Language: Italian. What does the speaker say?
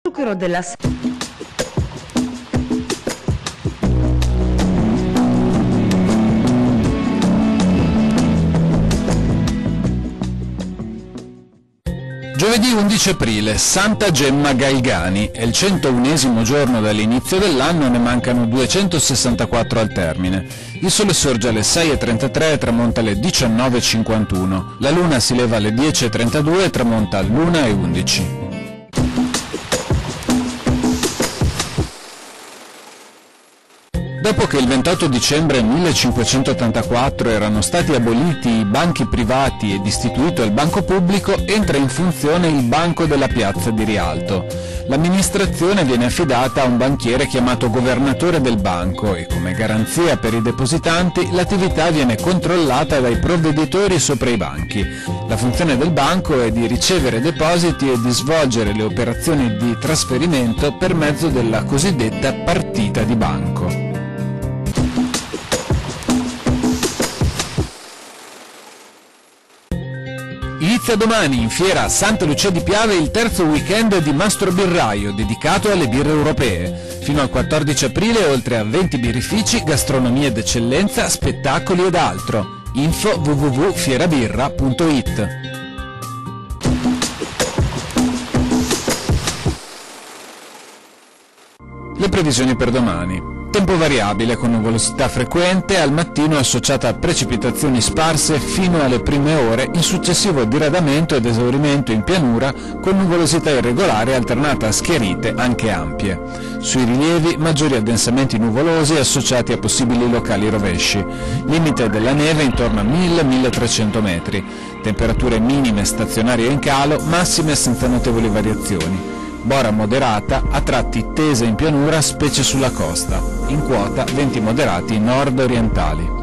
Zucchero della Giovedì 11 aprile, Santa Gemma Galgani, è il 101esimo giorno dall'inizio dell'anno e ne mancano 264 al termine. Il sole sorge alle 6:33 e tramonta alle 19:51. La luna si leva alle 10:32 e tramonta all'1:11. Dopo che il 28 dicembre 1584 erano stati aboliti i banchi privati ed istituito il banco pubblico, entra in funzione il Banco della Piazza di Rialto. L'amministrazione viene affidata a un banchiere chiamato governatore del banco e, come garanzia per i depositanti, l'attività viene controllata dai provveditori sopra i banchi. La funzione del banco è di ricevere depositi e di svolgere le operazioni di trasferimento per mezzo della cosiddetta partita di banco. Inizia domani in fiera a Santa Lucia di Piave il terzo weekend di Mastro Birraio, dedicato alle birre europee. Fino al 14 aprile, oltre a 20 birrifici, gastronomie d'eccellenza, spettacoli ed altro. Info www.fierabirra.it. Le previsioni per domani. Tempo variabile con nuvolosità frequente, al mattino associata a precipitazioni sparse fino alle prime ore, in successivo diradamento ed esaurimento in pianura con nuvolosità irregolare alternata a schiarite anche ampie. Sui rilievi maggiori addensamenti nuvolosi associati a possibili locali rovesci. Limite della neve intorno a 1000-1300 metri. Temperature minime stazionarie in calo, massime senza notevoli variazioni. Bora moderata, a tratti tesa in pianura specie sulla costa, in quota venti moderati nord-orientali.